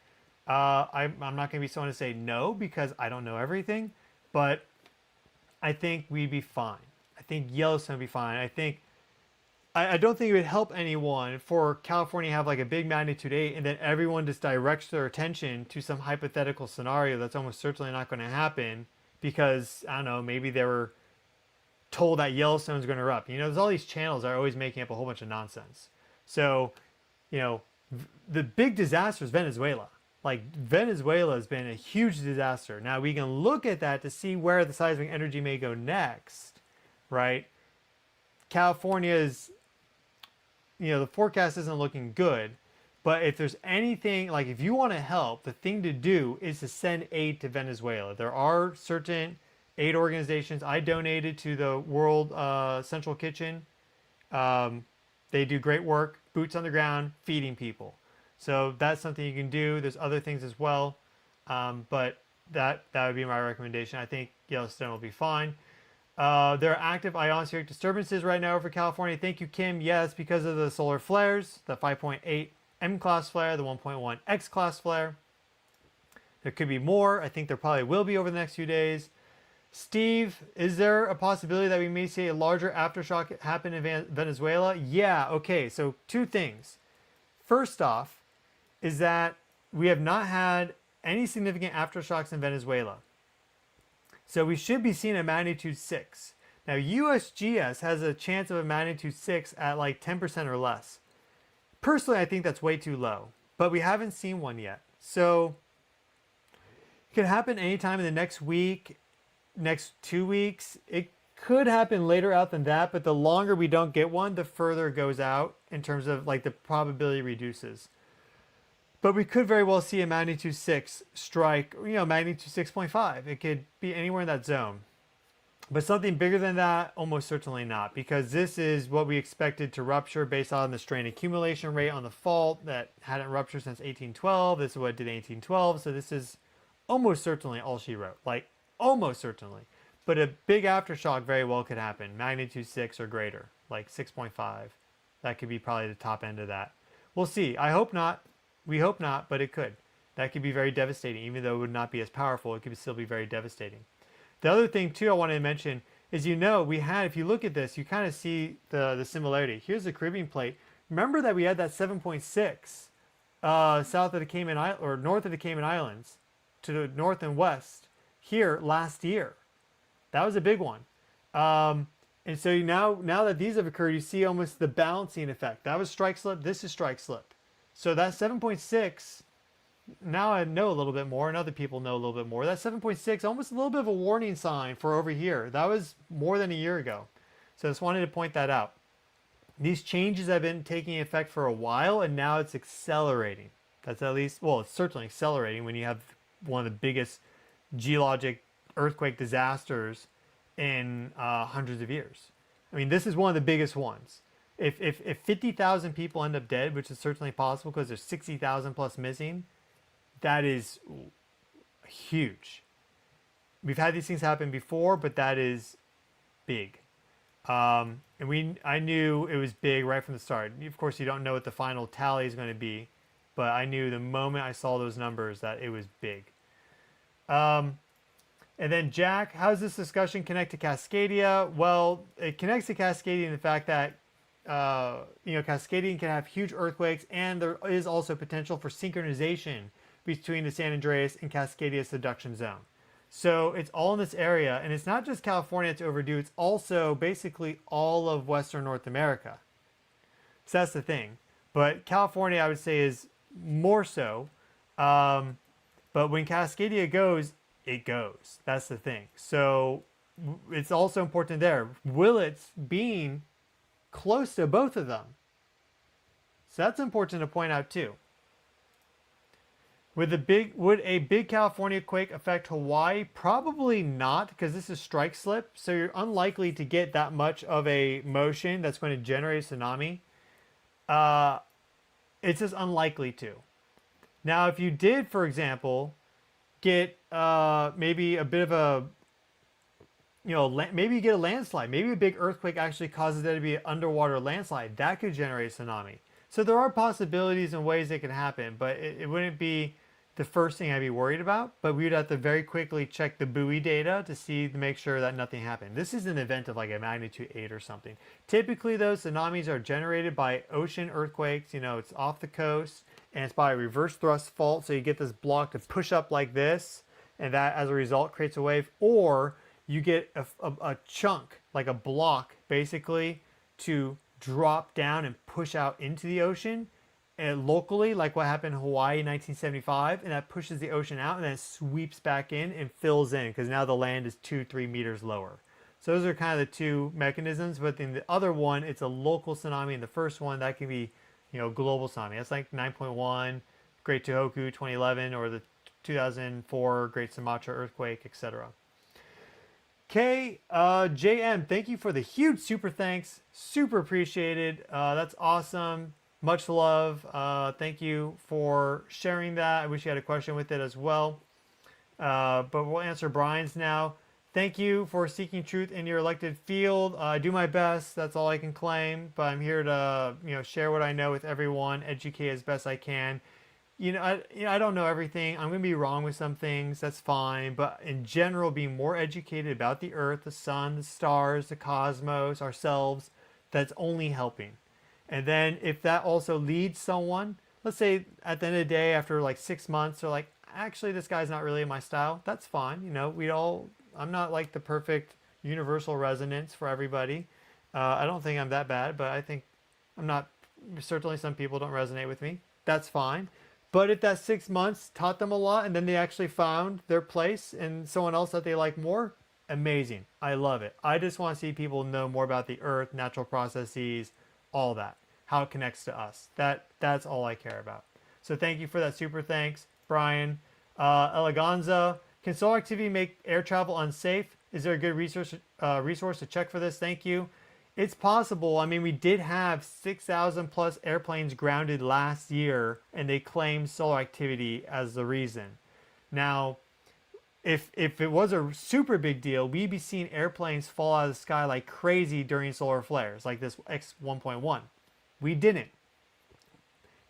I'm not going to be someone to say no because I don't know everything, but I think we'd be fine. I think Yellowstone would be fine. I don't think it would help anyone for California to have like a big magnitude 8 and then everyone just directs their attention to some hypothetical scenario that's almost certainly not going to happen because, I don't know, maybe they were told that Yellowstone's going to erupt. You know, there's all these channels that are always making up a whole bunch of nonsense. So, you know, the big disaster is Venezuela. Like, Venezuela has been a huge disaster. Now, we can look at that to see where the seismic energy may go next, right? California is, you know, the forecast isn't looking good. But if there's anything, like if you want to help, the thing to do is to send aid to Venezuela. There are certain aid organizations. I donated to the World Central Kitchen. They do great work, boots on the ground, feeding people. So that's something you can do. There's other things as well, but that would be my recommendation. I think Yellowstone will be fine. There are active ionospheric disturbances right now over California. Thank you, Kim. Yes, because of the solar flares, the 5.8 M-class flare, the 1.1 X-class flare. There could be more. I think there probably will be over the next few days. Steve, is there a possibility that we may see a larger aftershock happen in Venezuela? Yeah, okay, so two things. First off, is that we have not had any significant aftershocks in Venezuela. So we should be seeing a magnitude 6. Now, USGS has a chance of a magnitude 6 at like 10% or less. Personally, I think that's way too low, but we haven't seen one yet. So it could happen anytime in the next week, next 2 weeks. It could happen later out than that, but the longer we don't get one, the further it goes out in terms of like the probability reduces. But we could very well see a magnitude 6 strike, you know, magnitude 6.5. It could be anywhere in that zone. But something bigger than that, almost certainly not, because this is what we expected to rupture based on the strain accumulation rate on the fault that hadn't ruptured since 1812. This is what it did in 1812. So this is almost certainly all she wrote, like almost certainly. But a big aftershock very well could happen, magnitude 6 or greater, like 6.5. That could be probably the top end of that. We'll see. I hope not. We hope not, but it could. That could be very devastating. Even though it would not be as powerful, it could still be very devastating. The other thing, too, I wanted to mention is, you know, we had, if you look at this, you kind of see the similarity. Here's the Caribbean plate. Remember that we had that 7.6 south of the Cayman Islands, or north of the Cayman Islands, to the north and west here last year. That was a big one. And so now that these have occurred, you see almost the balancing effect. That was strike slip. This is strike slip. So that 7.6, now I know a little bit more, and other people know a little bit more. That 7.6, almost a little bit of a warning sign for over here. That was more than a year ago. So I just wanted to point that out. These changes have been taking effect for a while, and now it's accelerating. That's at least, well, it's certainly accelerating when you have one of the biggest geologic earthquake disasters in hundreds of years. I mean, this is one of the biggest ones. If 50,000 people end up dead, which is certainly possible because there's 60,000 plus missing, that is huge. We've had these things happen before, but that is big. And I knew it was big right from the start. Of course, you don't know what the final tally is going to be, but I knew the moment I saw those numbers that it was big. And then Jack, how does this discussion connect to Cascadia? Well, it connects to Cascadia in the fact that Cascadian can have huge earthquakes, and there is also potential for synchronization between the San Andreas and Cascadia subduction zone. So it's all in this area, and it's not just California that's overdue, it's also basically all of Western North America. So that's the thing. But California, I would say, is more so. But when Cascadia goes, it goes. That's the thing. So it's also important there. Willits being close to both of them. So that's important to point out too. Would a big California quake affect Hawaii? Probably not, because this is strike slip. So you're unlikely to get that much of a motion that's going to generate a tsunami. It's just unlikely to. Now, if you did, for example, get maybe a bit of a, maybe you get a landslide. Maybe a big earthquake actually causes there to be an underwater landslide. That could generate a tsunami. So there are possibilities and ways it can happen, but it wouldn't be the first thing I'd be worried about. But we would have to very quickly check the buoy data to make sure that nothing happened. This is an event of like a magnitude 8 or something. Typically, those tsunamis are generated by ocean earthquakes. It's off the coast, and it's by a reverse thrust fault. So you get this block to push up like this, and that as a result creates a wave. Or you get a chunk, like a block, basically, to drop down and push out into the ocean. And locally, like what happened in Hawaii in 1975, and that pushes the ocean out and then it sweeps back in and fills in because now the land is 2-3 meters lower. So those are kind of the two mechanisms. But in the other one, it's a local tsunami. And the first one, that can be, global tsunami. That's like 9.1, Great Tohoku 2011, or the 2004 Great Sumatra earthquake, etc. Okay, JM, thank you for the huge super thanks. Super appreciated. That's awesome. Much love. Thank you for sharing that. I wish you had a question with it as well. But we'll answer Brian's now. Thank you for seeking truth in your elected field. I do my best. That's all I can claim. But I'm here to share what I know with everyone, educate as best I can. I don't know everything. I'm going to be wrong with some things. That's fine. But in general, being more educated about the earth, the sun, the stars, the cosmos, ourselves, that's only helping. And then if that also leads someone, let's say at the end of the day, after like 6 months, they're like, actually, this guy's not really in my style. That's fine. I'm not like the perfect universal resonance for everybody. I don't think I'm that bad, but I think I'm not, certainly some people don't resonate with me. That's fine. But if that 6 months taught them a lot and then they actually found their place and someone else that they like more, amazing. I love it. I just want to see people know more about the earth, natural processes, all that, how it connects to us. That's all I care about. So thank you for that super thanks, Brian. Eleganza, can solar activity make air travel unsafe? Is there a good resource to check for this? Thank you. It's possible. I mean, we did have 6,000 plus airplanes grounded last year, and they claimed solar activity as the reason. Now, if it was a super big deal, we'd be seeing airplanes fall out of the sky like crazy during solar flares, like this X1.1. We didn't.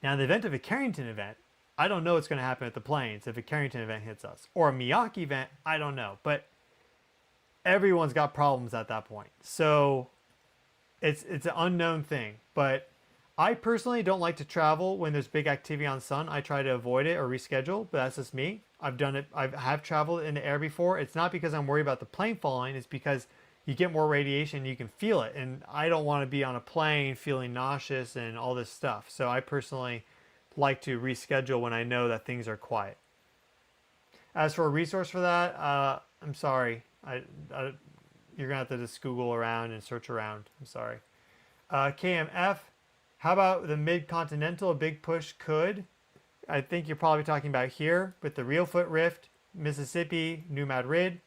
Now, in the event of a Carrington event, I don't know what's going to happen with the planes if a Carrington event hits us. Or a Miyake event, I don't know. But everyone's got problems at that point. So it's an unknown thing. But I personally don't like to travel when there's big activity on the sun. I try to avoid it or reschedule, but that's just me. I've done it. I have traveled in the air before. It's not because I'm worried about the plane falling. It's because you get more radiation, you can feel it. And I don't want to be on a plane feeling nauseous and all this stuff. So I personally like to reschedule when I know that things are quiet. As for a resource for that, I'm sorry. You're going to have to just Google around and search around. I'm sorry. KMF, how about the mid-continental? A big push could. I think you're probably talking about here with the Real Foot Rift, Mississippi, New Madrid.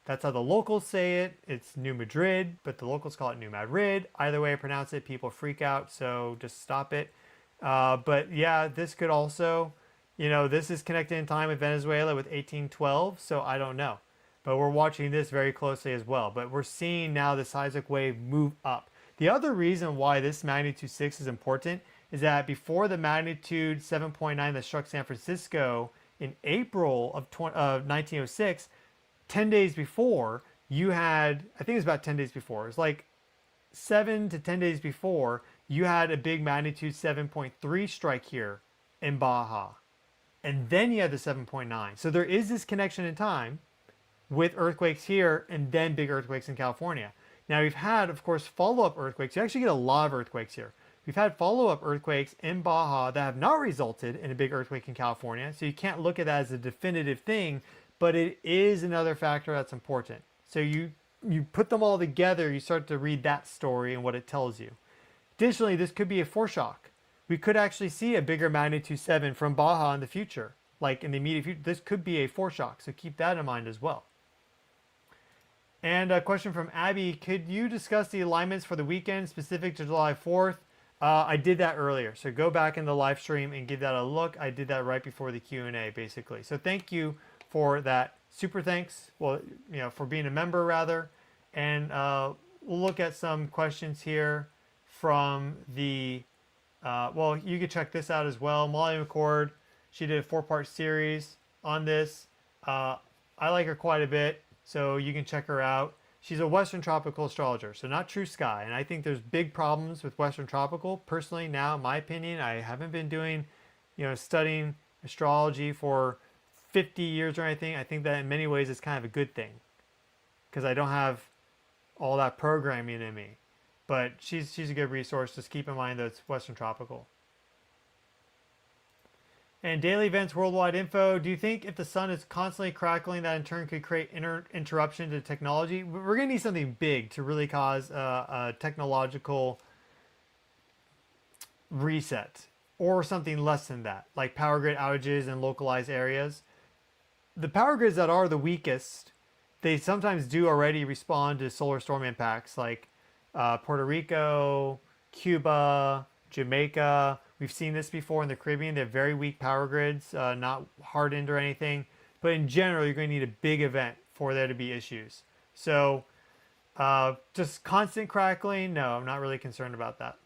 That's how the locals say it. It's New Madrid, but the locals call it New Madrid. Either way I pronounce it, people freak out, so just stop it. But yeah, this could also, this is connected in time with Venezuela with 1812, so I don't know. But we're watching this very closely as well. But we're seeing now the seismic wave move up. The other reason why this magnitude 6 is important is that before the magnitude 7.9 that struck San Francisco in April of 1906, 10 days before, you had, I think it was about 10 days before, it was like 7 to 10 days before, you had a big magnitude 7.3 strike here in Baja. And then you had the 7.9. So there is this connection in time with earthquakes here and then big earthquakes in California. Now we've had, of course, follow-up earthquakes. You actually get a lot of earthquakes here. We've had follow-up earthquakes in Baja that have not resulted in a big earthquake in California. So you can't look at that as a definitive thing, but it is another factor that's important. So you put them all together, you start to read that story and what it tells you. Additionally, this could be a foreshock. We could actually see a bigger magnitude 7 from Baja in the future. Like in the immediate future, this could be a foreshock. So keep that in mind as well. And a question from Abby, could you discuss the alignments for the weekend specific to July 4th? I did that earlier, so go back in the live stream and give that a look. I did that right before the Q&A, basically. So thank you for that. Super thanks, well, for being a member, rather. And we'll look at some questions here from the, well, you can check this out as well. Molly McCord, she did a 4-part series on this. I like her quite a bit, so you can check her out. She's a Western tropical astrologer, so not true sky. And I think there's big problems with Western tropical. Personally, now, in my opinion, I haven't been doing, studying astrology for 50 years or anything. I think that in many ways it's kind of a good thing because I don't have all that programming in me. But she's a good resource. Just keep in mind that it's Western tropical. And daily events, worldwide info. Do you think if the sun is constantly crackling, that in turn could create interruption to technology? We're going to need something big to really cause a technological reset, or something less than that, like power grid outages in localized areas. The power grids that are the weakest, they sometimes do already respond to solar storm impacts, like Puerto Rico, Cuba, Jamaica. We've seen this before in the Caribbean. They have very weak power grids, not hardened or anything. But in general, you're going to need a big event for there to be issues. So just constant crackling, no, I'm not really concerned about that.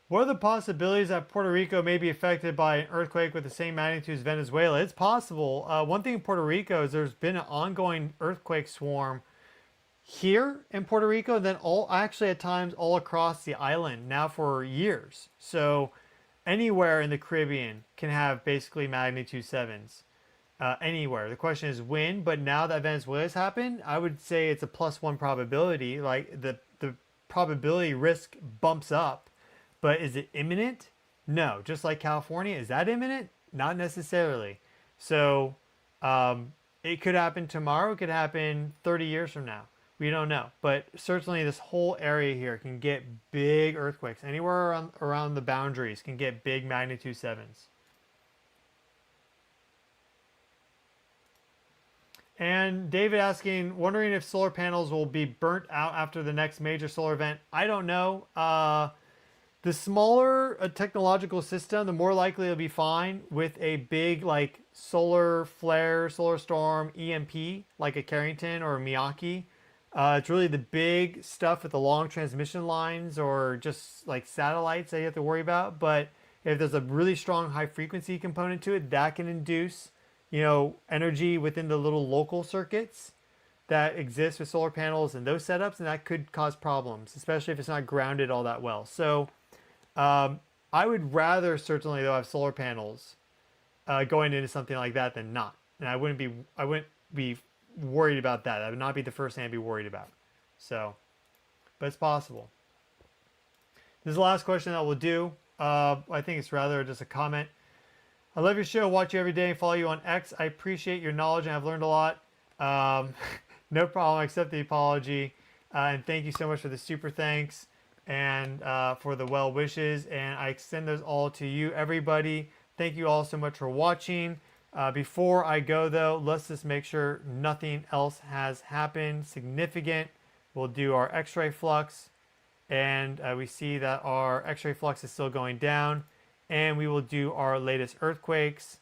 What are the possibilities that Puerto Rico may be affected by an earthquake with the same magnitude as Venezuela? It's possible. One thing in Puerto Rico is there's been an ongoing earthquake swarm here in Puerto Rico, and then actually at times all across the island now for years. So anywhere in the Caribbean can have basically magnitude 7s. Anywhere. The question is when, but now that Venezuela's happened, I would say it's a +1 probability. Like the probability risk bumps up. But is it imminent? No. Just like California, is that imminent? Not necessarily. So it could happen tomorrow. It could happen 30 years from now. We don't know. But certainly this whole area here can get big earthquakes. Anywhere around the boundaries can get big magnitude 7s. And David asking, wondering if solar panels will be burnt out after the next major solar event. I don't know. The smaller a technological system, the more likely it'll be fine with a big like solar flare, solar storm, EMP, like a Carrington or a Miyake. It's really the big stuff with the long transmission lines or just like satellites that you have to worry about. But if there's a really strong high frequency component to it, that can induce, energy within the little local circuits that exist with solar panels and those setups, and that could cause problems, especially if it's not grounded all that well. So I would rather certainly though have solar panels going into something like that than not. And I wouldn't be worried about that. That would not be the first thing I'd be worried about. So, but it's possible. This is the last question that we'll do. I think it's rather just a comment. I love your show, watch you every day, and follow you on X. I appreciate your knowledge and I've learned a lot. No problem, I accept the apology. And thank you so much for the super thanks and for the well wishes. And I extend those all to you, everybody. Thank you all so much for watching. Before I go though, let's just make sure nothing else has happened significant. We'll do our X-ray flux. And we see that our X-ray flux is still going down. And we will do our latest earthquakes.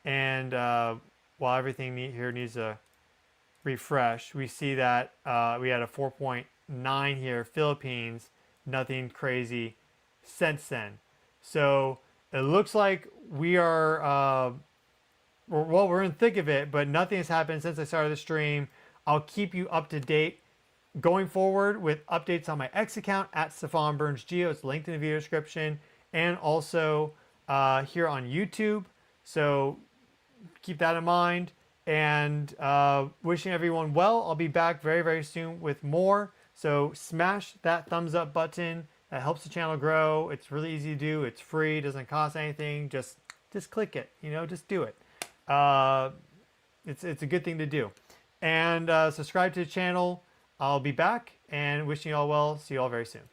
And while everything here needs to refresh, we see that we had a 4.9 here, Philippines. Nothing crazy since then. So it looks like we are, well, we're in the thick of it, but nothing has happened since I started the stream. I'll keep you up to date going forward with updates on my X account at Stefan Burns Geo. It's linked in the video description, and also here on YouTube. So keep that in mind. And wishing everyone well. I'll be back very, very soon with more. So smash that thumbs up button. That helps the channel grow. It's really easy to do. It's free. Doesn't cost anything. Just click it. You know, just do it. It's a good thing to do. And subscribe to the channel. I'll be back and wishing you all well. See you all very soon.